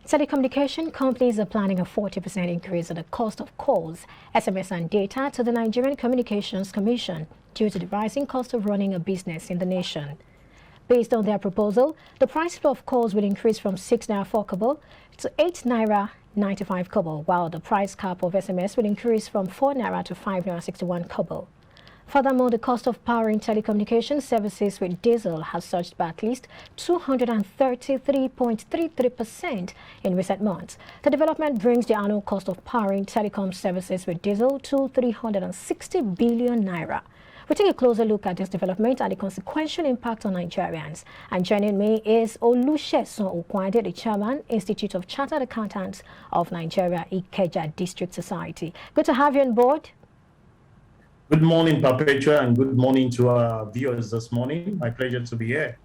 Telecommunication companies are planning a 40% increase in the cost of calls, SMS and data to the Nigerian Communications Commission due to the rising cost of running a business in the nation. Based on their proposal, the price of calls will increase from 6 naira 4 kobo to 8 naira 95 kobo, while the price cap of SMS will increase from 4 naira to 5 naira 61 kobo. Furthermore, the cost of powering telecommunication services with diesel has surged by at least 233.33% in recent months. The development brings the annual cost of powering telecom services with diesel to 360 billion naira. We take a closer look at this development and the consequential impact on Nigerians. And joining me is Gsm Tariff, the Chairman, Institute of Chartered Accountants of Nigeria, Ikeja District Society. Good to have you on board. Good morning, Perpetua, and good morning to our viewers this morning. My pleasure to be here.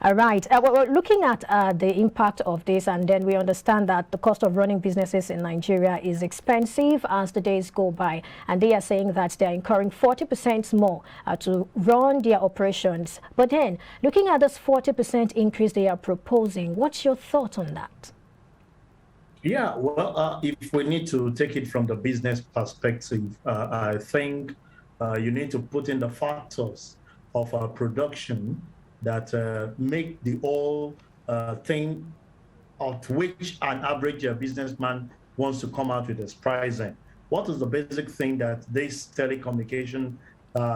All right. We're looking at the impact of this, and then we understand that the cost of running businesses in Nigeria is expensive as the days go by. And they are saying that they're incurring 40% more to run their operations. But then, looking at this 40% increase they are proposing, what's your thought on that? Yeah, well, if we need to take it from the business perspective, I think you need to put in the factors of production that make the whole thing of which an average businessman wants to come out with his pricing. What is the basic thing that this telecommunication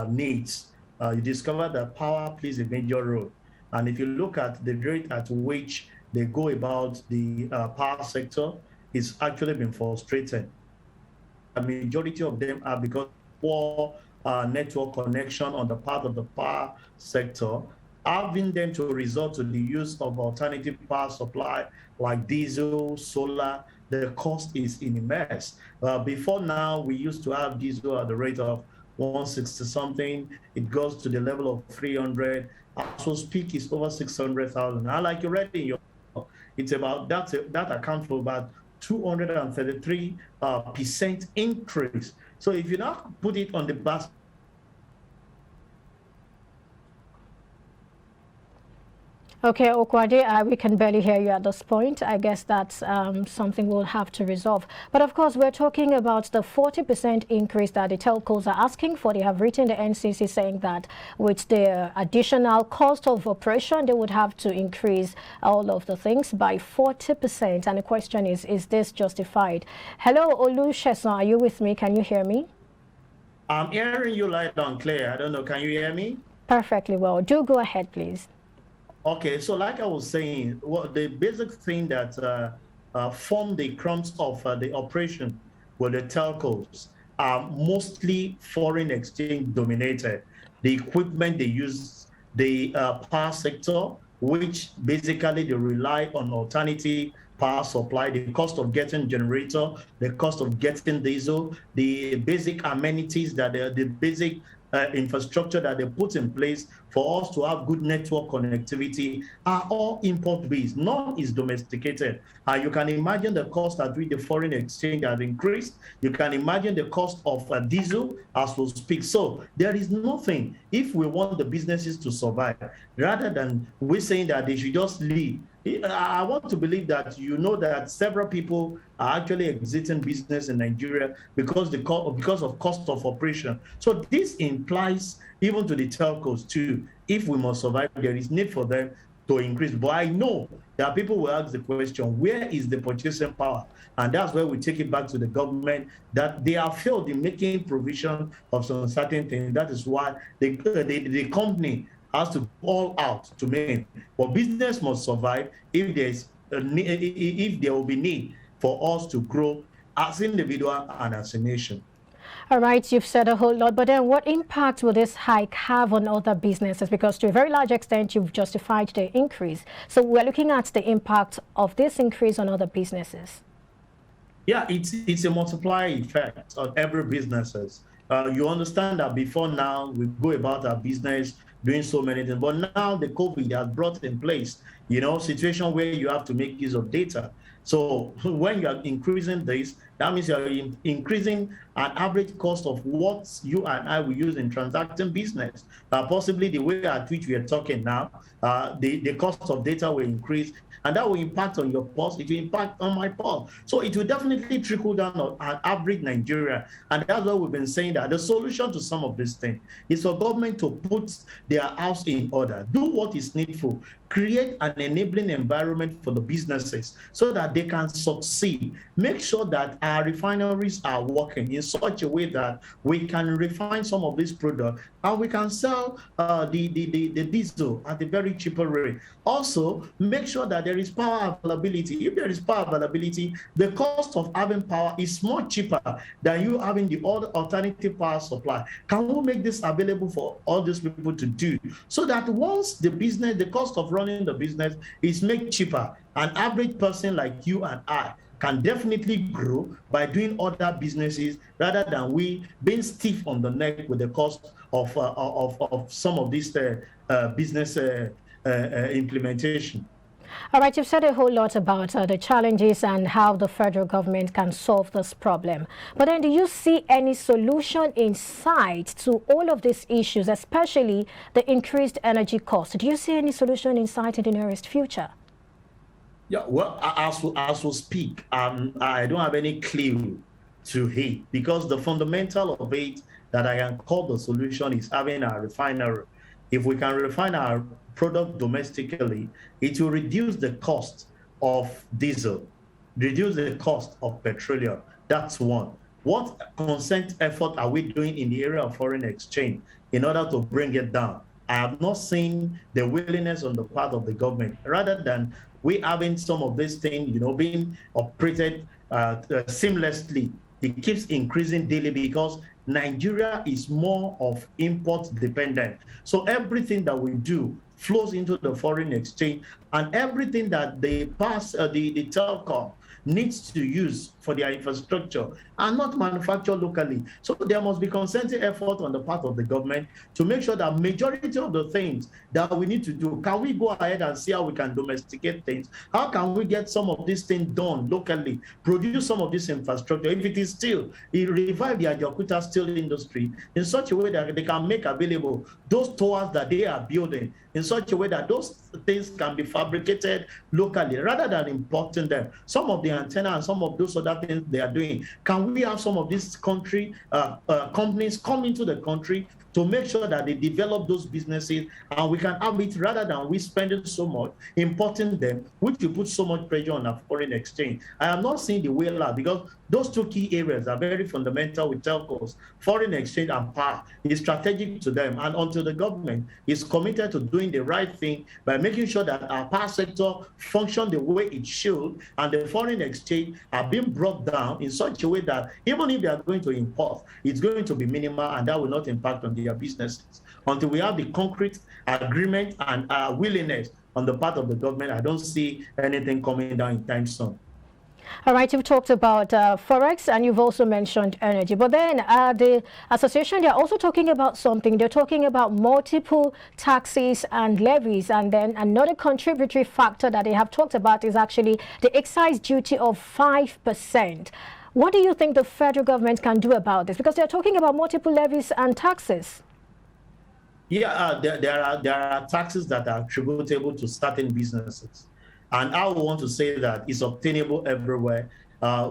needs? You discover that power plays a major role. And if you look at the rate at which they go about the power sector, it's actually been frustrating. The majority of them are because poor network connection on the part of the power sector, having them to resort to the use of alternative power supply like diesel, solar. The cost is immense. Before now, we used to have diesel at the rate of 160 something. It goes to the level of 300. So peak is over 600,000. I like you read in your, it's about that accounts for about 233% increase. So if you now put it on the basket. Okay, Okwade, we can barely hear you at this point. I guess that's something we'll have to resolve. But of course, we're talking about the 40% increase that the telcos are asking for. They have written the NCC saying that with the additional cost of operation, they would have to increase all of the things by 40%. And the question is this justified? Hello, Gsm, are you with me? Can you hear me? I'm hearing you loud and clear. I don't know, can you hear me? Perfectly well. Do go ahead, please. Okay, so like I was saying, the basic thing that form the crumbs of the operation with the telcos are mostly foreign exchange dominated. The equipment they use, the power sector, which basically they rely on alternative power supply, the cost of getting generator, the cost of getting diesel, the basic amenities that the basic infrastructure that they put in place for us to have good network connectivity are all import-based. None is domesticated. You can imagine the cost at which the foreign exchange has increased. You can imagine the cost of diesel as we speak. So there is nothing, if we want the businesses to survive, rather than we saying that they should just leave. I want to believe that you know that several people are actually exiting business in Nigeria because of cost of operation. So this implies even to the telcos too, if we must survive, there is need for them to increase. But I know that people will ask the question, where is the purchasing power? And that's where we take it back to the government, that they have failed in making provision of some certain things. That is why the company has to all out to make. But business must survive if there will be need for us to grow as individual and as a nation. All right, you've said a whole lot, but then what impact will this hike have on other businesses? Because to a very large extent, you've justified the increase. So we're looking at the impact of this increase on other businesses. Yeah, it's a multiplier effect on every businesses. You understand that before now, we go about our business doing so many things, but now the COVID has brought in place, situation where you have to make use of data. So when you are increasing this, that means you are increasing an average cost of what you and I will use in transacting business. Possibly the way at which we are talking now, the cost of data will increase, and that will impact on your pulse. It will impact on my pulse. So it will definitely trickle down on an average Nigeria. And that's why we've been saying that the solution to some of these things is for government to put their house in order, do what is needful, create an enabling environment for the businesses so that they can succeed. Make sure that our refineries are working in such a way that we can refine some of these products and we can sell the diesel at a very cheaper rate. Also, make sure that there is power availability. If there is power availability, the cost of having power is much cheaper than you having the other alternative power supply. Can we make this available for all these people to do so that once the cost of running the business is made cheaper, an average person like you and I can definitely grow by doing other businesses rather than we being stiff on the neck with the cost of some of these business implementation. All right, you've said a whole lot about the challenges and how the federal government can solve this problem. But then do you see any solution in sight to all of these issues, especially the increased energy cost? Do you see any solution in sight in the nearest future? Yeah, well, as we speak, I don't have any clue to it because the fundamental of it that I can call the solution is having a refinery. If we can refine our product domestically, it will reduce the cost of diesel, reduce the cost of petroleum. That's one. What consent effort are we doing in the area of foreign exchange in order to bring it down? I have not seen the willingness on the part of the government, rather than we having some of these things, being operated seamlessly. It keeps increasing daily because Nigeria is more of import dependent. So everything that we do flows into the foreign exchange, and everything that they pass, the telecom needs to use for their infrastructure are not manufactured locally. So there must be concerted effort on the part of the government to make sure that majority of the things that we need to do, can we go ahead and see how we can domesticate things? How can we get some of these things done locally, produce some of this infrastructure? If it is steel, revive the Ajaokuta steel industry in such a way that they can make available those towers that they are building in such a way that those things can be fabricated locally rather than importing them. Some of the antenna and some of those other things they are doing. Can we have some of these companies come into the country to make sure that they develop those businesses, and we can have it rather than we spending so much importing them, which will put so much pressure on our foreign exchange. I am not seeing the way out because those two key areas are very fundamental with telcos. Foreign exchange and power is strategic to them, and until the government is committed to doing the right thing by making sure that our power sector functions the way it should, and the foreign exchange are being brought down in such a way that even if they are going to import, it's going to be minimal and that will not impact on their businesses. Until we have the concrete agreement and willingness on the part of the government, I don't see anything coming down in time soon. All right, you've talked about Forex and you've also mentioned energy. But then the association, they're also talking about something. They're talking about multiple taxes and levies. And then another contributory factor that they have talked about is actually the excise duty of 5%. What do you think the federal government can do about this? Because they're talking about multiple levies and taxes. Yeah, there are taxes that are attributable to certain businesses. And I want to say that it's obtainable everywhere.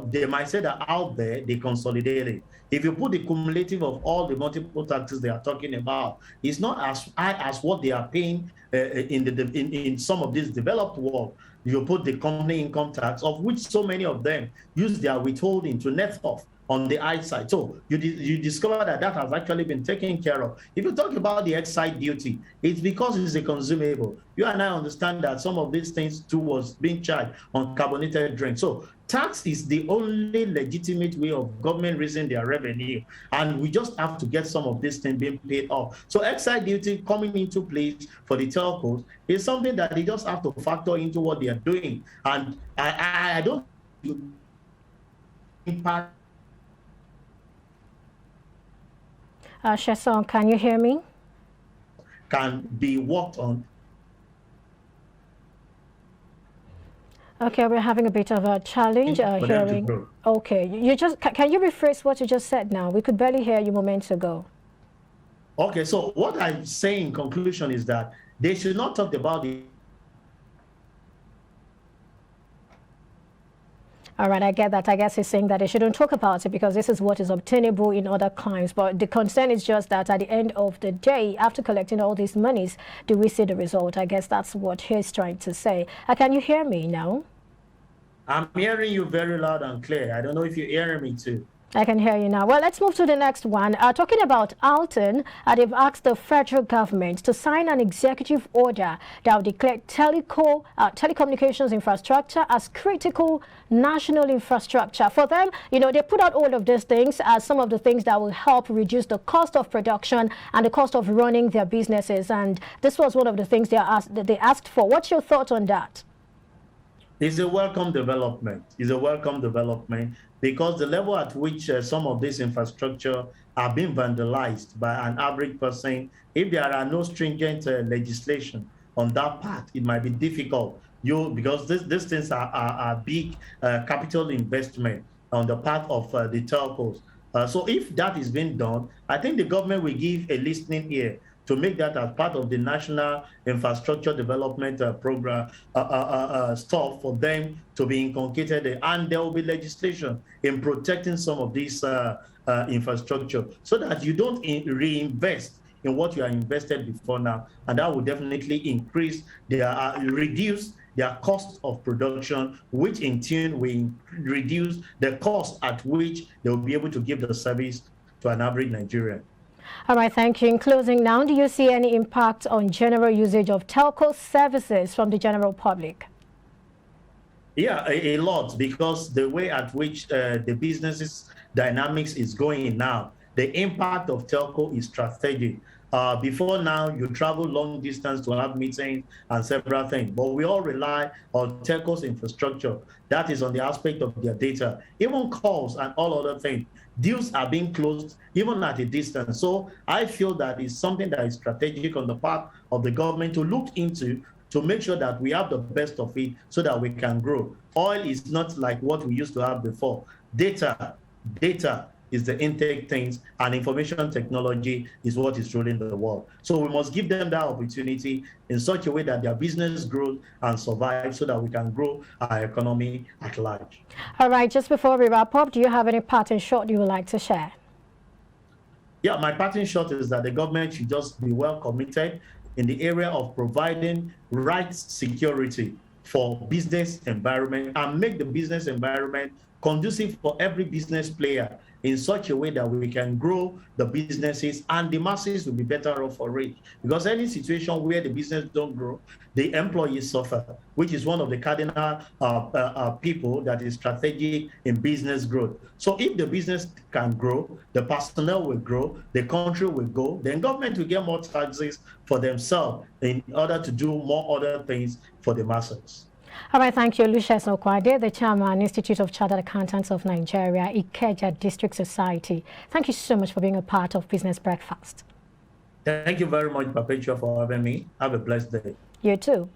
They might say that out there, they consolidate it. If you put the cumulative of all the multiple taxes they are talking about, it's not as high as what they are paying in some of this developed world. You put the company income tax, of which so many of them use their withholding to net off on the high side. So you discover that has actually been taken care of. If you talk about the excise duty, it's because it's a consumable. You and I understand that some of these things too was being charged on carbonated drinks. So tax is the only legitimate way of government raising their revenue. And we just have to get some of these things being paid off. So excise duty coming into place for the telcos is something that they just have to factor into what they are doing. And I don't impact. Sheson, can you hear me? Can be worked on. Okay, we're having a bit of a challenge for them to hearing. grow. Okay, you just can you rephrase what you just said now? We could barely hear you moments ago. Okay, so what I'm saying in conclusion is that they should not talk about the. All right, I get that. I guess he's saying that they shouldn't talk about it because this is what is obtainable in other climes. But the concern is just that at the end of the day, after collecting all these monies, do we see the result? I guess that's what he's trying to say. Can you hear me now? I'm hearing you very loud and clear. I don't know if you're hearing me too. I can hear you now. Well, let's move to the next one. Talking about Alton, they've asked the federal government to sign an executive order that will declare telecommunications infrastructure as critical national infrastructure. For them, you know, they put out all of these things as some of the things that will help reduce the cost of production and the cost of running their businesses. And this was one of the things they asked for. What's your thought on that? It's a welcome development. It's a welcome development because the level at which some of this infrastructure are being vandalized by an average person, if there are no stringent legislation on that part, it might be difficult. Because these things are big capital investment on the part of the telcos. So if that is being done, I think the government will give a listening ear to make that as part of the national infrastructure development program stuff for them to be inculcated, and there will be legislation in protecting some of these infrastructure so that you don't reinvest in what you are invested before now, and that will definitely increase reduce their cost of production, which in turn will reduce the cost at which they will be able to give the service to an average Nigerian. All right, thank you. In closing now, do you see any impact on general usage of telco services from the general public? Yeah, a lot, because the way at which the business's dynamics is going now, the impact of telco is strategic. Before now, you travel long distance to have meetings and several things, but we all rely on telco's infrastructure. That is on the aspect of their data, even calls and all other things. Deals are being closed even at a distance. So I feel that it's something that is strategic on the part of the government to look into, to make sure that we have the best of it so that we can grow. Oil is not like what we used to have before. Data is the intake things, and information technology is what is ruling the world. So we must give them that opportunity in such a way that their business grows and survives so that we can grow our economy at large. All right, just before we wrap up, do you have any parting shot you would like to share? Yeah, my parting shot is that the government should just be well committed in the area of providing rights security for business environment and make the business environment conducive for every business player in such a way that we can grow the businesses and the masses will be better off for it. Because any situation where the business don't grow, the employees suffer, which is one of the cardinal people that is strategic in business growth. So if the business can grow, the personnel will grow, the country will go, then government will get more taxes for themselves in order to do more other things for the masses. All right, thank you, Lucius Okwade, the Chairman, Institute of Chartered Accountants of Nigeria, Ikeja District Society. Thank you so much for being a part of Business Breakfast. Thank you very much, Perpetua, for having me. Have a blessed day. You too.